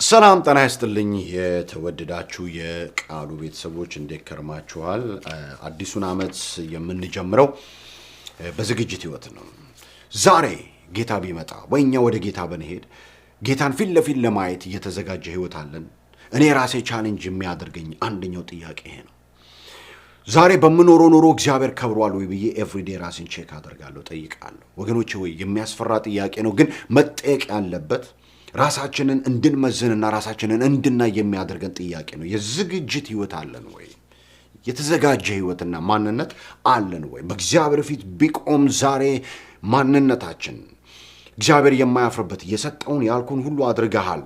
ሰላም ጤና ይስጥልኝ የተወደዳችሁ የቃሉ ቤተሰቦች እንዴት ከርማችኋል? አዲሱን ዓመት የምንጀምረው በዝግጅት ህይወት ነው። ዛሬ ጌታ ቢመጣ ወይኛ ወደ ጌታ ብንሄድ ጌታን ፊት ለፊት ለማየት እየተዘጋጀ ህይወት አለን? እኔ ራሴ ቻሌንጅ የሚያደርገኝ አንደኛው ጥያቄ ይሄ ነው። ዛሬ በምኖረው ኑሮ እግዚአብሔር ከብሯል ወይ ብዬ ኤቭሪዴ ራሴን ቼክ አደርጋለሁ፣ ጠይቃለሁ። ወገኖቼ ወይ የሚያስፈራ ጥያቄ ነው፣ ግን መጠየቅ ያለበት ራሳችንን እንድንመዝንና ራሳችንን እንድናይ የሚያደርገን ጥያቄ ነው። የዝግጅት ህይወት አለን ወይ? የተዘጋጀ ህይወትና ማንነት አለን ወይ? በእግዚአብሔር ፊት ቢቆም ዛሬ ማንነታችን እግዚአብሔር የማያፍርበት የሰጠውን ያልኩን ሁሉ አድርገሃል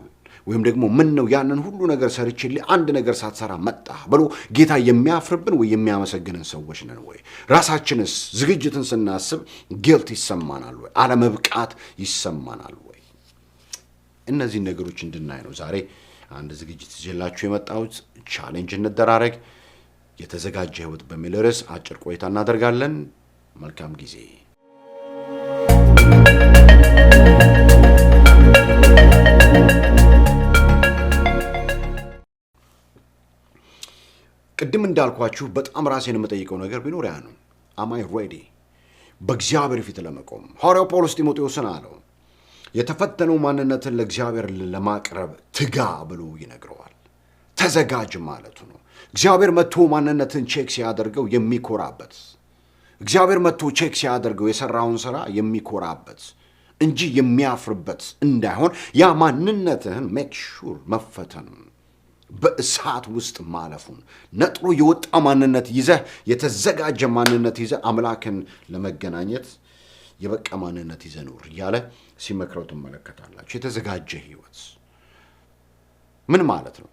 ወይም ደግሞ ምን ነው ያንን ሁሉ ነገር ሰርቼልህ አንድ ነገር ሳትሰራ መጣ ብሎ ጌታ የሚያፍርብን ወይ የሚያመሰግንን ሰዎች ነን ወይ? ራሳችንስ ዝግጅትን ስናስብ ጊልት ይሰማናል ወይ? አለመብቃት ይሰማናል ወይ? እነዚህ ነገሮች እንድናይ ነው ዛሬ አንድ ዝግጅት ይዤላችሁ የመጣሁት። ቻሌንጅ እንደራረግ፣ የተዘጋጀ ህይወት በሚል ርዕስ አጭር ቆይታ እናደርጋለን። መልካም ጊዜ። ቅድም እንዳልኳችሁ በጣም ራሴን የምጠይቀው ነገር ቢኖር ያ ነው። am I ready በእግዚአብሔር ፊት ለመቆም? ሐዋርያው ጳውሎስ ጢሞቴዎስን አለው የተፈተነው ማንነትን ለእግዚአብሔር ለማቅረብ ትጋ ብሎ ይነግረዋል። ተዘጋጅ ማለቱ ነው። እግዚአብሔር መጥቶ ማንነትን ቼክ ሲያደርገው የሚኮራበት፣ እግዚአብሔር መጥቶ ቼክ ሲያደርገው የሰራውን ሥራ የሚኮራበት እንጂ የሚያፍርበት እንዳይሆን ያ ማንነትህን ሜክ ሹር መፈተኑን፣ በእሳት ውስጥ ማለፉን፣ ነጥሮ የወጣ ማንነት ይዘህ የተዘጋጀ ማንነት ይዘህ አምላክን ለመገናኘት የበቃ ማንነት ይዘህ ኑር እያለ ሲመክረው ትመለከታላችሁ። የተዘጋጀ ህይወት ምን ማለት ነው?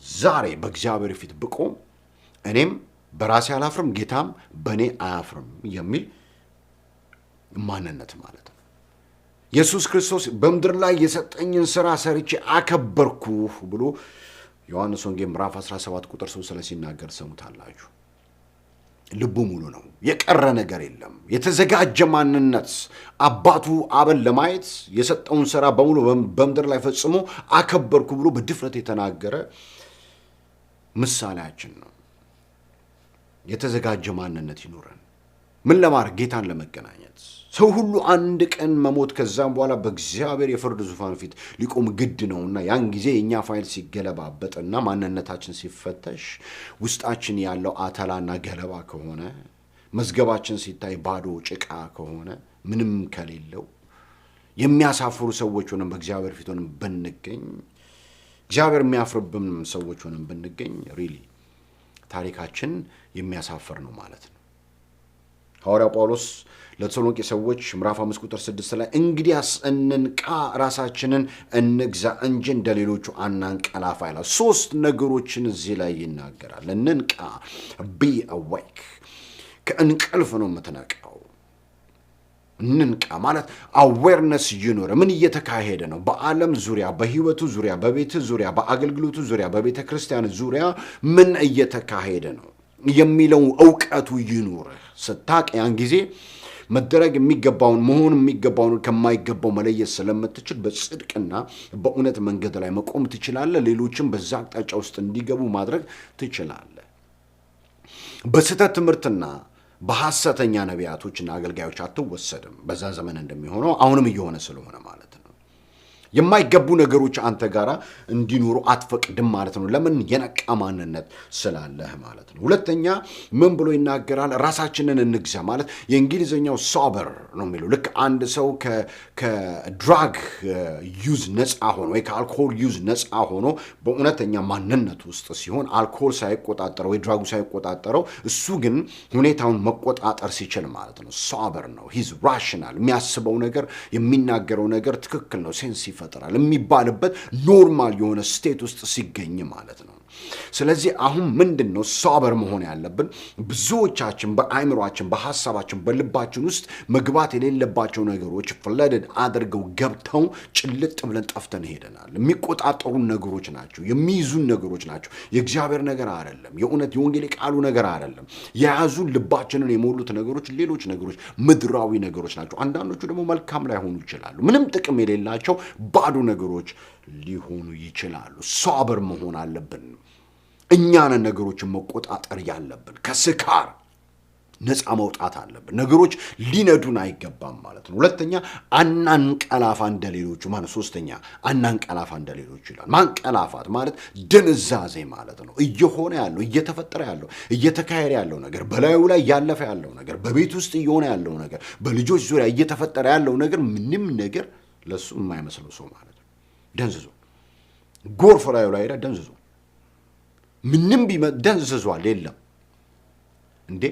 ዛሬ በእግዚአብሔር ፊት ብቆም እኔም በራሴ አላፍርም፣ ጌታም በእኔ አያፍርም የሚል ማንነት ማለት ነው። ኢየሱስ ክርስቶስ በምድር ላይ የሰጠኝን ሥራ ሰርቼ አከበርኩህ ብሎ ዮሐንስ ወንጌል ምዕራፍ 17 ቁጥር 3 ላይ ሲናገር ሰሙታላችሁ። ልቡ ሙሉ ነው፣ የቀረ ነገር የለም። የተዘጋጀ ማንነት አባቱ አብን ለማየት የሰጠውን ሥራ በሙሉ በምድር ላይ ፈጽሞ አከበርኩ ብሎ በድፍረት የተናገረ ምሳሌያችን ነው። የተዘጋጀ ማንነት ይኖረን። ምን ለማድረግ? ጌታን ለመገናኘት። ሰው ሁሉ አንድ ቀን መሞት ከዛም በኋላ በእግዚአብሔር የፍርድ ዙፋን ፊት ሊቆም ግድ ነውና ያን ጊዜ የእኛ ፋይል ሲገለባበጥና ማንነታችን ሲፈተሽ ውስጣችን ያለው አተላና ገለባ ከሆነ፣ መዝገባችን ሲታይ ባዶ ጭቃ ከሆነ፣ ምንም ከሌለው የሚያሳፍሩ ሰዎች ሆነን በእግዚአብሔር ፊት ሆነን ብንገኝ፣ እግዚአብሔር የሚያፍርብን ሰዎች ሆነን ብንገኝ ሪሊ ታሪካችን የሚያሳፍር ነው ማለት ነው። ሐዋርያው ጳውሎስ ለተሰሎንቄ ሰዎች ምዕራፍ 5 ቁጥር 6 ላይ እንግዲያስ እንንቃ፣ ራሳችንን እንግዛ እንጂ እንደሌሎቹ አናንቀላፋ ይላል። ሶስት ነገሮችን እዚህ ላይ ይናገራል። እንንቃ፣ ቢ አዌክ። ከእንቅልፍ ነው የምትነቃው። እንንቃ ማለት አዌርነስ ይኖር። ምን እየተካሄደ ነው በዓለም ዙሪያ፣ በህይወቱ ዙሪያ፣ በቤት ዙሪያ፣ በአገልግሎቱ ዙሪያ፣ በቤተ ክርስቲያን ዙሪያ ምን እየተካሄደ ነው የሚለው እውቀቱ ይኑርህ። ስታቅ ያን ጊዜ መደረግ የሚገባውን መሆን የሚገባውን ከማይገባው መለየት ስለምትችል በጽድቅና በእውነት መንገድ ላይ መቆም ትችላለህ። ሌሎችም በዛ አቅጣጫ ውስጥ እንዲገቡ ማድረግ ትችላለህ። በስህተት ትምህርትና በሐሰተኛ ነቢያቶችና አገልጋዮች አትወሰድም። በዛ ዘመን እንደሚሆነው አሁንም እየሆነ ስለሆነ ማለት ነው። የማይገቡ ነገሮች አንተ ጋር እንዲኖሩ አትፈቅድም ማለት ነው። ለምን? የነቃ ማንነት ስላለህ ማለት ነው። ሁለተኛ ምን ብሎ ይናገራል? ራሳችንን እንግዛ ማለት የእንግሊዝኛው ሶበር ነው የሚለው። ልክ አንድ ሰው ከድራግ ዩዝ ነፃ ሆኖ ወይ ከአልኮል ዩዝ ነፃ ሆኖ በእውነተኛ ማንነት ውስጥ ሲሆን አልኮል ሳይቆጣጠረው ወይ ድራጉ ሳይቆጣጠረው እሱ ግን ሁኔታውን መቆጣጠር ሲችል ማለት ነው። ሶበር ነው። ሂዝ ራሽናል። የሚያስበው ነገር የሚናገረው ነገር ትክክል ነው፣ ሴንስ ይፈጥራል የሚባልበት ኖርማል የሆነ ስቴት ውስጥ ሲገኝ ማለት ነው። ስለዚህ አሁን ምንድን ነው ሶበር መሆን ያለብን? ብዙዎቻችን በአእምሯችን፣ በሐሳባችን፣ በልባችን ውስጥ መግባት የሌለባቸው ነገሮች ፍለድድ አድርገው ገብተው ጭልጥ ብለን ጠፍተን ሄደናል። የሚቆጣጠሩን ነገሮች ናቸው፣ የሚይዙን ነገሮች ናቸው። የእግዚአብሔር ነገር አይደለም። የእውነት የወንጌል ቃሉ ነገር አይደለም። የያዙን ልባችንን የሞሉት ነገሮች ሌሎች ነገሮች፣ ምድራዊ ነገሮች ናቸው። አንዳንዶቹ ደግሞ መልካም ላይሆኑ ይችላሉ። ምንም ጥቅም የሌላቸው ባዶ ነገሮች ሊሆኑ ይችላሉ። ሶበር መሆን አለብን። እኛን ነገሮችን መቆጣጠር ያለብን፣ ከስካር ነፃ መውጣት አለብን። ነገሮች ሊነዱን አይገባም ማለት ነው። ሁለተኛ አናንቀላፋ እንደሌሎቹ ማለት። ሶስተኛ አናንቀላፋ እንደሌሎቹ ይላል። ማንቀላፋት ማለት ድንዛዜ ማለት ነው። እየሆነ ያለው እየተፈጠረ ያለው እየተካሄደ ያለው ነገር፣ በላዩ ላይ እያለፈ ያለው ነገር፣ በቤት ውስጥ እየሆነ ያለው ነገር፣ በልጆች ዙሪያ እየተፈጠረ ያለው ነገር ምንም ነገር ለሱ የማይመስለው ሰው ማለት ነው። ደንዝዞ ጎርፍ ላዩ ላይ ደንዝዞ ምንም ደንዝዟል። የለም እንዴ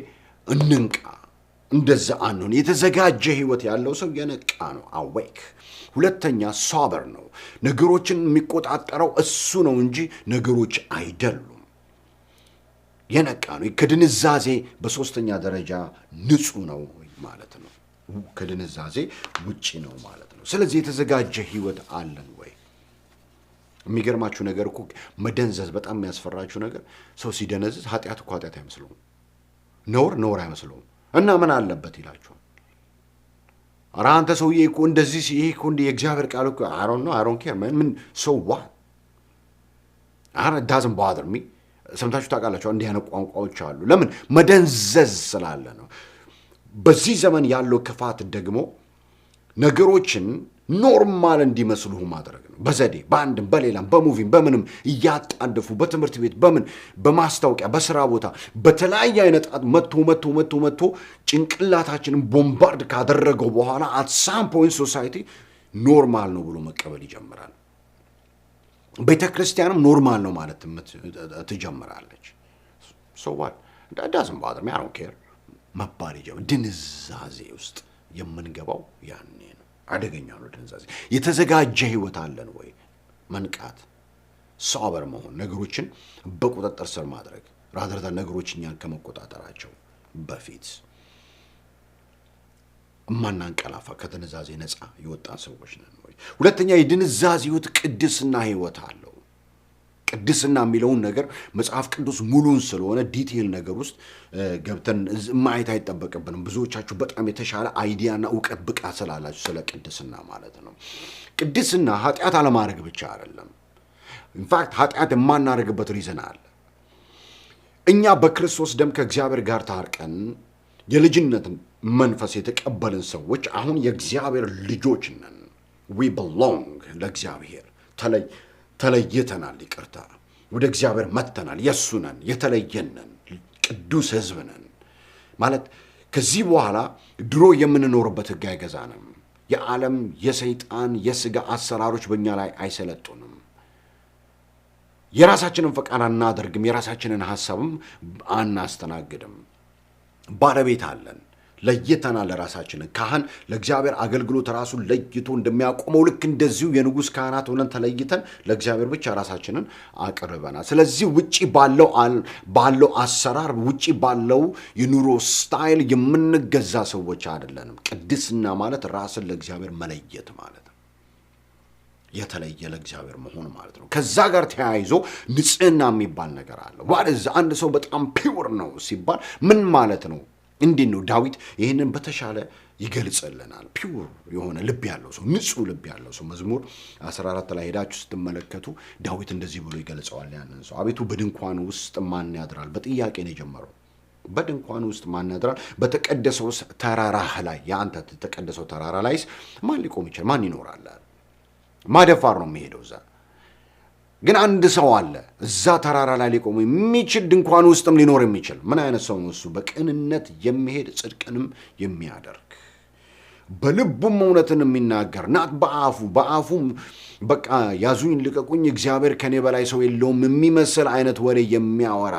እንንቃ። እንደዛ አንሆን። የተዘጋጀ ህይወት ያለው ሰው የነቃ ነው፣ አዌክ። ሁለተኛ ሶበር ነው። ነገሮችን የሚቆጣጠረው እሱ ነው እንጂ ነገሮች አይደሉም። የነቃ ነው። ከድንዛዜ በሶስተኛ ደረጃ ንጹህ ነው ማለት ነው። ከድንዛዜ ውጪ ነው ማለት ነው። ስለዚህ የተዘጋጀ ህይወት አለን ወይ? የሚገርማችሁ ነገር እኮ መደንዘዝ በጣም የሚያስፈራችሁ ነገር፣ ሰው ሲደነዝዝ ኃጢአት እኮ ኃጢአት አይመስለውም፣ ነውር አይመስለውም። እና ምን አለበት ይላችኋል። ኧረ አንተ ሰውዬ እኮ እንደዚህ ይሄ እኮ እንደ የእግዚአብሔር ቃል እኮ አሮን ኬር ምን ሰው ዋ አረ ዳዝንት ባዘር ሚ። ሰምታችሁ ታውቃላችሁ? እንዲህ አይነት ቋንቋዎች አሉ። ለምን? መደንዘዝ ስላለ ነው። በዚህ ዘመን ያለው ክፋት ደግሞ ነገሮችን ኖርማል እንዲመስሉህ ማድረግ ነው። በዘዴ በአንድም በሌላም በሙቪም በምንም እያጣደፉ በትምህርት ቤት በምን በማስታወቂያ በስራ ቦታ በተለያየ አይነት መጥቶ ጭንቅላታችንን ቦምባርድ ካደረገው በኋላ አት ሳም ፖይንት ሶሳይቲ ኖርማል ነው ብሎ መቀበል ይጀምራል። ቤተ ክርስቲያንም ኖርማል ነው ማለት ትጀምራለች። ሶዋል ዳዝንት ባዘር ሚ አይ ዶንት ኬር መባል ይጀምራል። ድንዛዜ ውስጥ የምንገባው ያኔ ነው። አደገኛ ነው ድንዛዜ። የተዘጋጀ ህይወት አለን ወይ? መንቃት፣ ሶበር መሆን፣ ነገሮችን በቁጥጥር ስር ማድረግ ራደርታ ነገሮች እኛን ከመቆጣጠራቸው በፊት ማናንቀላፋ ከድንዛዜ ነፃ የወጣን ሰዎች ነን ወይ? ሁለተኛ የድንዛዜ ህይወት ቅድስና ህይወት አለው። ቅድስና የሚለውን ነገር መጽሐፍ ቅዱስ ሙሉን ስለሆነ ዲቴይል ነገር ውስጥ ገብተን ማየት አይጠበቅብንም። ብዙዎቻችሁ በጣም የተሻለ አይዲያና እውቀት ብቃት ስላላችሁ ስለ ቅድስና ማለት ነው። ቅድስና ኃጢአት አለማድረግ ብቻ አይደለም። ኢንፋክት ኃጢአት የማናደርግበት ሪዝን አለ። እኛ በክርስቶስ ደም ከእግዚአብሔር ጋር ታርቀን የልጅነትን መንፈስ የተቀበልን ሰዎች አሁን የእግዚአብሔር ልጆች ነን። ዊ ቢሎንግ ለእግዚአብሔር ተለይተናል። ይቅርታ፣ ወደ እግዚአብሔር መጥተናል። የእሱ ነን፣ የተለየን ነን፣ ቅዱስ ህዝብ ነን ማለት። ከዚህ በኋላ ድሮ የምንኖርበት ህግ አይገዛንም። የዓለም የሰይጣን የሥጋ አሰራሮች በእኛ ላይ አይሰለጡንም። የራሳችንን ፈቃድ አናደርግም። የራሳችንን ሐሳብም አናስተናግድም። ባለቤት አለን። ለይተናል ራሳችንን። ካህን ለእግዚአብሔር አገልግሎት ራሱን ለይቶ እንደሚያቆመው ልክ እንደዚሁ የንጉሥ ካህናት ሆነን ተለይተን ለእግዚአብሔር ብቻ ራሳችንን አቅርበናል። ስለዚህ ውጪ ባለው አሰራር ውጪ ባለው የኑሮ ስታይል የምንገዛ ሰዎች አይደለንም። ቅድስና ማለት ራስን ለእግዚአብሔር መለየት ማለት ነው። የተለየ ለእግዚአብሔር መሆን ማለት ነው። ከዛ ጋር ተያይዞ ንጽህና የሚባል ነገር አለ። ዋልዝ አንድ ሰው በጣም ፒውር ነው ሲባል ምን ማለት ነው? እንዴት ነው? ዳዊት ይህንን በተሻለ ይገልጽልናል። ፒውር የሆነ ልብ ያለው ሰው፣ ንጹህ ልብ ያለው ሰው መዝሙር 14 ላይ ሄዳችሁ ስትመለከቱ ዳዊት እንደዚህ ብሎ ይገልጸዋል ያንን ሰው። አቤቱ በድንኳን ውስጥ ማን ያድራል? በጥያቄ ነው የጀመረው። በድንኳን ውስጥ ማን ያድራል? በተቀደሰው ተራራህ ላይ፣ የአንተ ተቀደሰው ተራራ ላይስ ማን ሊቆም ይችላል? ማን ይኖራል? ማደፋር ነው የሚሄደው እዛ። ግን አንድ ሰው አለ እዛ ተራራ ላይ ሊቆም የሚችል ድንኳን ውስጥም ሊኖር የሚችል። ምን አይነት ሰው ነው እሱ? በቅንነት የሚሄድ ጽድቅንም የሚያደርግ በልቡም እውነትን የሚናገር ናት። በአፉም በቃ ያዙኝ ልቀቁኝ እግዚአብሔር ከኔ በላይ ሰው የለውም የሚመስል አይነት ወሬ የሚያወራ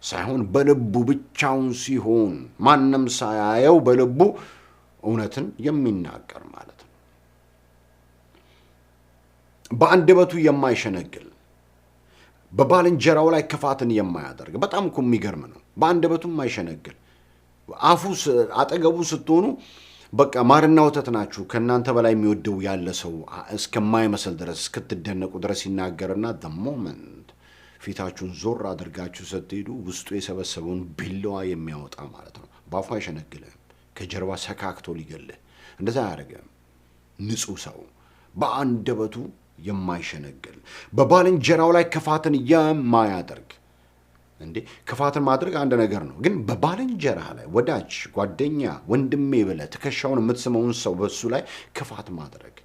ሳይሆን በልቡ ብቻውን ሲሆን ማንም ሳያየው በልቡ እውነትን የሚናገር ማለት ነው። በአንደበቱ የማይሸነግል በባልንጀራው ላይ ክፋትን የማያደርግ። በጣም እኮ የሚገርም ነው። በአንደበቱ የማይሸነግል አፉ አጠገቡ ስትሆኑ በቃ ማርና ወተት ናችሁ። ከእናንተ በላይ የሚወደው ያለ ሰው እስከማይመስል ድረስ እስክትደነቁ ድረስ ይናገርና the moment ፊታችሁን ዞር አድርጋችሁ ስትሄዱ ውስጡ የሰበሰበውን ቢላዋ የሚያወጣ ማለት ነው። በአፉ አይሸነግልም። ከጀርባ ሰካክቶ ሊገልህ እንደዛ አያደርግም። ንጹህ ሰው በአንደበቱ የማይሸነግል በባልንጀራው ላይ ክፋትን የማያደርግ። እንዴ ክፋትን ማድረግ አንድ ነገር ነው፣ ግን በባልንጀራ ላይ ወዳጅ፣ ጓደኛ፣ ወንድሜ ብለህ ትከሻውን የምትስመውን ሰው በሱ ላይ ክፋት ማድረግ፣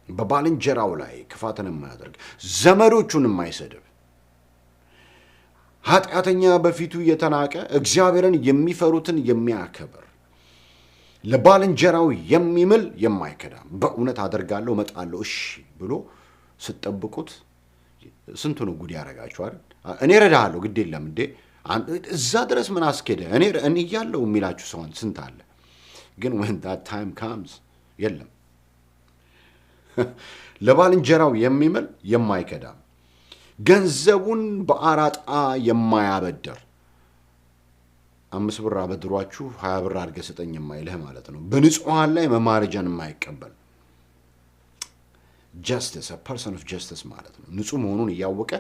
በባልንጀራው ላይ ክፋትን የማያደርግ ዘመዶቹን የማይሰድብ ኃጢአተኛ በፊቱ የተናቀ እግዚአብሔርን የሚፈሩትን የሚያከብር ለባልንጀራው የሚምል የማይከዳ በእውነት አደርጋለሁ እመጣለሁ እሺ ብሎ ስትጠብቁት ስንቱ ነው ጉድ ያደርጋችኋል። እኔ እረዳሃለሁ ግድ የለም እንዴ እዛ ድረስ ምን አስኬደ እኔ እያለሁ የሚላችሁ ሰውን ስንት አለ። ግን when that time comes የለም። ለባልንጀራው የሚምል የማይከዳ ገንዘቡን በአራጣ የማያበድር 5 ብር አበድሯችሁ 20 ብር አድርገህ ስጠኝ የማይልህ ማለት ነው። በንጹሃን ላይ መማረጃን የማይቀበል ጀስቲስ ፐርሰን ኦፍ ጀስቲስ ማለት ነው። ንጹህ መሆኑን እያወቀ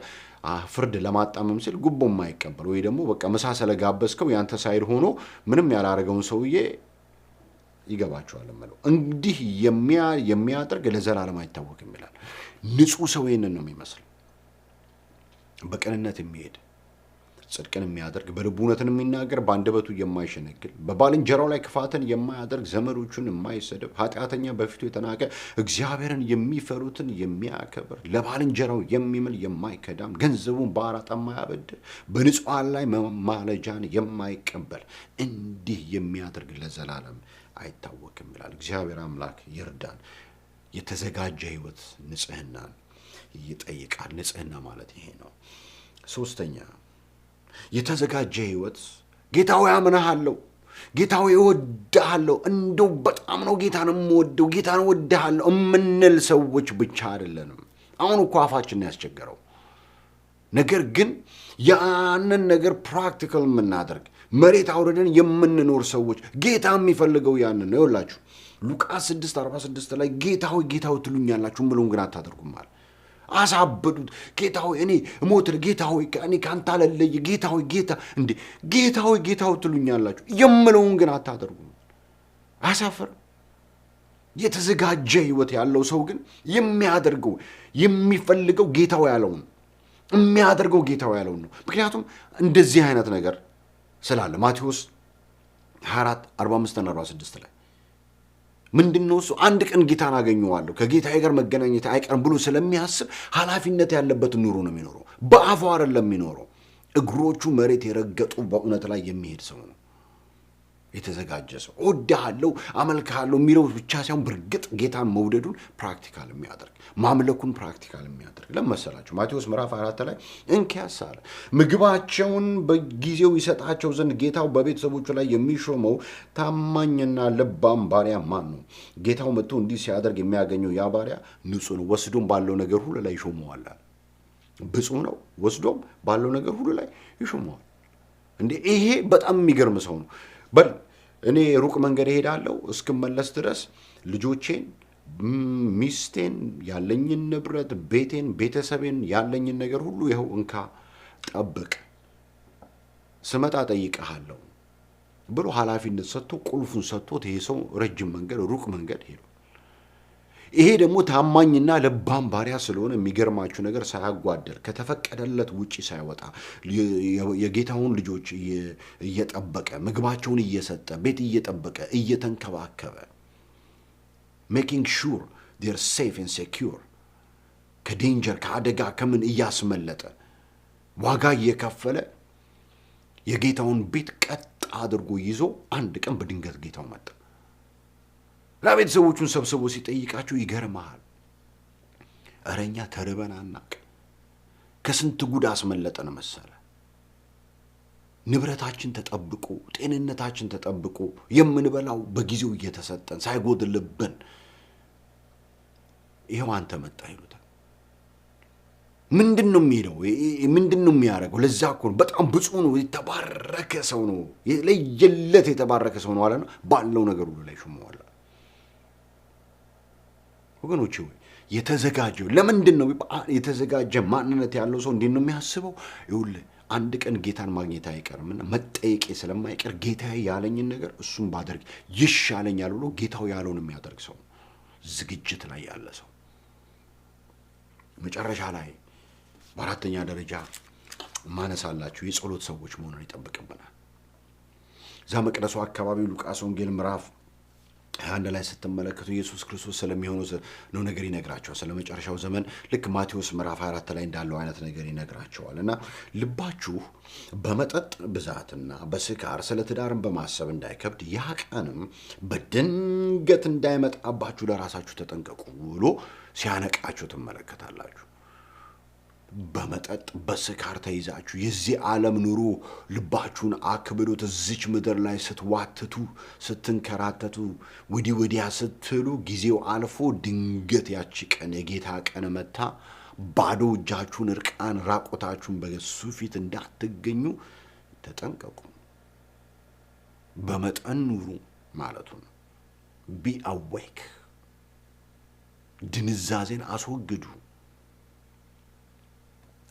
ፍርድ ለማጣመም ሲል ጉቦ የማይቀበል ወይ ደግሞ በቃ መሳሰለ ጋበዝከው ያንተ ሳይድ ሆኖ ምንም ያላረገውን ሰውዬ ይገባቸዋል ማለት እንዲህ የሚያደርግ ለዘላለም አይታወቅም ይላል። ንጹህ ሰው ይሄንን ነው የሚመስለው። በቅንነት የሚሄድ ጽድቅን የሚያደርግ በልቡ እውነትን የሚናገር በአንደበቱ የማይሸነግል በባልንጀራው ላይ ክፋትን የማያደርግ ዘመዶቹን የማይሰድብ ኃጢአተኛ በፊቱ የተናቀ እግዚአብሔርን የሚፈሩትን የሚያከብር ለባልንጀራው የሚምል የማይከዳም ገንዘቡን በአራጣ የማያበድር በንጹሃን ላይ መማለጃን የማይቀበል እንዲህ የሚያደርግ ለዘላለም አይታወቅም ይላል። እግዚአብሔር አምላክ ይርዳን። የተዘጋጀ ሕይወት ንጽህናን ይጠይቃል። ንጽህና ማለት ይሄ ነው። ሶስተኛ የተዘጋጀ ሕይወት ጌታ ሆይ አምናሃለሁ፣ ጌታ ሆይ እወድሃለሁ፣ እንደው በጣም ነው ጌታን የምወደው፣ ጌታን እወድሃለሁ የምንል ሰዎች ብቻ አይደለንም። አሁን እኮ አፋችን ያስቸገረው ነገር ግን ያንን ነገር ፕራክቲካል የምናደርግ መሬት አውርደን የምንኖር ሰዎች ጌታ የሚፈልገው ያንን ነው። ይኸውላችሁ ሉቃስ 6:46 ላይ ጌታ ሆይ ጌታ ሆይ ትሉኛላችሁ ብለውን ግን አታደርጉም አለ። አሳበዱት። ጌታ ሆይ እኔ እሞት፣ ጌታ ሆይ እኔ ካንተ አልለይ፣ ጌታ ሆይ ጌታ እንዴ ጌታ ሆይ ትሉኛላችሁ የምለውን ግን አታደርጉም። አሳፈር። የተዘጋጀ ሕይወት ያለው ሰው ግን የሚያደርገው የሚፈልገው ጌታው ያለውን የሚያደርገው ጌታው ያለውን ነው። ምክንያቱም እንደዚህ አይነት ነገር ስላለ ማቴዎስ 24:45-46 ላይ ምንድነው እሱ አንድ ቀን ጌታን አገኘዋለሁ ከጌታዬ ጋር መገናኘት አይቀርም ብሎ ስለሚያስብ ኃላፊነት ያለበት ኑሮ ነው የሚኖረው። በአፉ አይደለም የሚኖረው። እግሮቹ መሬት የረገጡ በእውነት ላይ የሚሄድ ሰው ነው የተዘጋጀ ሰው። እወድሃለሁ አመልክሃለሁ የሚለው ብቻ ሳይሆን በእርግጥ ጌታን መውደዱን ፕራክቲካል የሚያደርግ ማምለኩን ፕራክቲካል የሚያደርግ ለመሰላችሁ ማቴዎስ ምዕራፍ 4 ላይ እንኪያስ አለ ምግባቸውን በጊዜው ይሰጣቸው ዘንድ ጌታው በቤተሰቦቹ ላይ የሚሾመው ታማኝና ልባም ባሪያ ማን ነው? ጌታው መጥቶ እንዲህ ሲያደርግ የሚያገኘው ያ ባሪያ ንጹሕ ነው፣ ወስዶም ባለው ነገር ሁሉ ላይ ይሾመዋል። ብፁዕ ነው፣ ወስዶም ባለው ነገር ሁሉ ላይ ይሾመዋል። እንዴ ይሄ በጣም የሚገርም ሰው ነው። በል እኔ ሩቅ መንገድ እሄዳለሁ እስክመለስ ድረስ ልጆቼን፣ ሚስቴን፣ ያለኝን ንብረት፣ ቤቴን፣ ቤተሰቤን፣ ያለኝን ነገር ሁሉ ይኸው እንካ ጠብቅ፣ ስመጣ ጠይቀሃለሁ ብሎ ኃላፊነት ሰጥቶ ቁልፉን ሰጥቶት ይሄ ሰው ረጅም መንገድ ሩቅ መንገድ ሄዶ ይሄ ደግሞ ታማኝና ልባም ባሪያ ስለሆነ የሚገርማችሁ ነገር ሳያጓደል ከተፈቀደለት ውጪ ሳይወጣ የጌታውን ልጆች እየጠበቀ ምግባቸውን እየሰጠ ቤት እየጠበቀ እየተንከባከበ making sure they're safe and secure ከዴንጀር ከአደጋ ከምን እያስመለጠ ዋጋ እየከፈለ የጌታውን ቤት ቀጥ አድርጎ ይዞ አንድ ቀን በድንገት ጌታው መጣ። ለቤተሰቦቹን ሰብስቦ ሲጠይቃቸው ይገርማል። እረኛ ተርበን አናቅ ከስንት ጉድ አስመለጠን መሰለ። ንብረታችን ተጠብቆ ጤንነታችን ተጠብቆ የምንበላው በጊዜው እየተሰጠን ሳይጎድልብን ይሄው አንተ መጣ ይሉታል። ምንድነው የሚለው? ምንድነው የሚያደርገው? ለዛ እኮ በጣም ብፁዕ ነው፣ የተባረከ ሰው ነው፣ ለየለት የተባረከ ሰው ነው አለና ባለው ነገር ሁሉ ላይ ሾመዋል። ወገኖቼ ሆይ የተዘጋጀው ለምንድን ነው? የተዘጋጀ ማንነት ያለው ሰው እንዴት ነው የሚያስበው? ይኸውልህ አንድ ቀን ጌታን ማግኘት አይቀርምና መጠየቄ ስለማይቀር ጌታዬ ያለኝን ነገር እሱም ባደርግ ይሻለኛል ብሎ ጌታው ያለውን የሚያደርግ ሰው ዝግጅት ላይ ያለ ሰው መጨረሻ ላይ በአራተኛ ደረጃ ማነሳላችሁ የጸሎት ሰዎች መሆኑን ይጠብቅብናል። እዛ መቅደሱ አካባቢ ሉቃስ ወንጌል ምዕራፍ 21 ላይ ስትመለከቱ ኢየሱስ ክርስቶስ ስለሚሆነው ነው ነገር ይነግራቸዋል። ስለ መጨረሻው ዘመን ልክ ማቴዎስ ምዕራፍ 24 ላይ እንዳለው አይነት ነገር ይነግራቸዋል። እና ልባችሁ በመጠጥ ብዛትና በስካር ስለ ትዳርን በማሰብ እንዳይከብድ ያ ቀንም በድንገት እንዳይመጣባችሁ ለራሳችሁ ተጠንቀቁ ብሎ ሲያነቃችሁ ትመለከታላችሁ። በመጠጥ በስካር ተይዛችሁ የዚህ ዓለም ኑሮ ልባችሁን አክብዶት እዚች ምድር ላይ ስትዋትቱ ስትንከራተቱ ወዲህ ወዲያ ስትሉ ጊዜው አልፎ ድንገት ያቺ ቀን የጌታ ቀን መታ ባዶ እጃችሁን እርቃን ራቆታችሁን በሱ ፊት እንዳትገኙ ተጠንቀቁ። በመጠን ኑሩ ማለቱ ነው። ቢ አዌክ፣ ድንዛዜን አስወግዱ።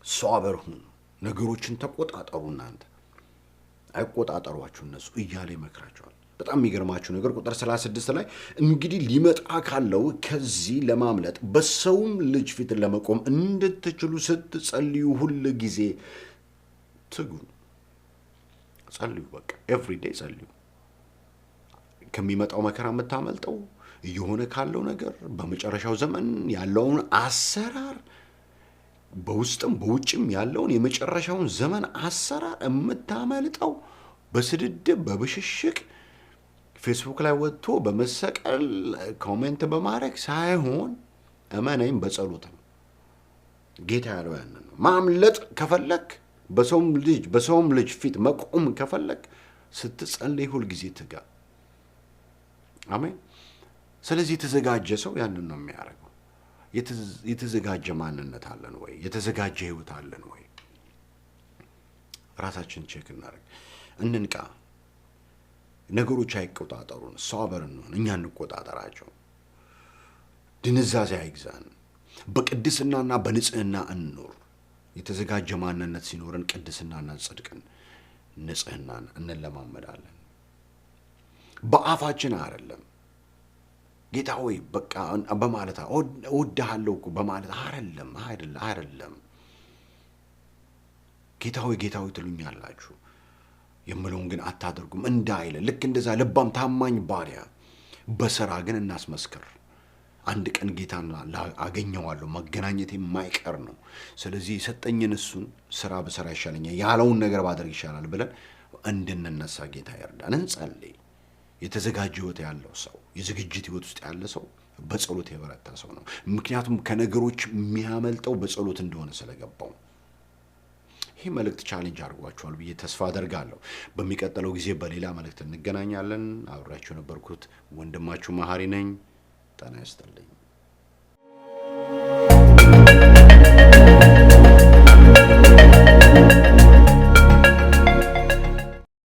ሶበር ሁኑ። ነገሮችን ተቆጣጠሩ። እናንተ አይቆጣጠሯችሁ እነሱ እያለ ይመክራቸዋል። በጣም የሚገርማችሁ ነገር ቁጥር 36 ላይ እንግዲህ ሊመጣ ካለው ከዚህ ለማምለጥ በሰውም ልጅ ፊት ለመቆም እንድትችሉ ስትጸልዩ ሁል ጊዜ ትጉ። ጸልዩ። በቃ ኤቭሪዴይ ጸልዩ። ከሚመጣው መከራ የምታመልጠው እየሆነ ካለው ነገር በመጨረሻው ዘመን ያለውን አሰራር በውስጥም በውጭም ያለውን የመጨረሻውን ዘመን አሰራር የምታመልጠው በስድድብ በብሽሽቅ ፌስቡክ ላይ ወጥቶ በመሰቀል ኮሜንት በማድረግ ሳይሆን እመነኝ በጸሎት ነው። ጌታ ያለው ያንን ነው። ማምለጥ ከፈለክ በሰውም ልጅ ፊት መቆም ከፈለክ ስትጸልይ ሁል ጊዜ ትጋ። አሜን። ስለዚህ የተዘጋጀ ሰው ያንን ነው የሚያደርገው። የተዘጋጀ ማንነት አለን ወይ? የተዘጋጀ ህይወት አለን ወይ? ራሳችን ቼክ እናደርግ፣ እንንቃ። ነገሮች አይቆጣጠሩን፣ ሶበር እንሆን፣ እኛ እንቆጣጠራቸው። ድንዛዜ አይግዛን። በቅድስናና በንጽህና እንኖር። የተዘጋጀ ማንነት ሲኖረን ቅድስናና ጽድቅን ንጽህናን እንለማመዳለን። በአፋችን አይደለም ጌታ ሆይ በቃ በማለት እወድሃለሁ በማለት አይደለም። ጌታ ሆይ ትሉኛላችሁ የምለውን ግን አታደርጉም እንዳይለ ልክ እንደዛ ልባም ታማኝ ባሪያ በሥራ ግን እናስመስክር። አንድ ቀን ጌታን አገኘዋለሁ፣ መገናኘት የማይቀር ነው። ስለዚህ የሰጠኝን እሱን ሥራ በሥራ ይሻለኛል፣ ያለውን ነገር ባደርግ ይሻላል ብለን እንድንነሳ ጌታ ይርዳን። እንጸልይ። የተዘጋጀ ህይወት ያለው ሰው፣ የዝግጅት ህይወት ውስጥ ያለ ሰው በጸሎት የበረታ ሰው ነው። ምክንያቱም ከነገሮች የሚያመልጠው በጸሎት እንደሆነ ስለገባው። ይህ መልእክት ቻሌንጅ አድርጓችኋል ብዬ ተስፋ አደርጋለሁ። በሚቀጥለው ጊዜ በሌላ መልእክት እንገናኛለን። አብራችሁ የነበርኩት ወንድማችሁ መሐሪ ነኝ። ጤና ይስጥልኝ።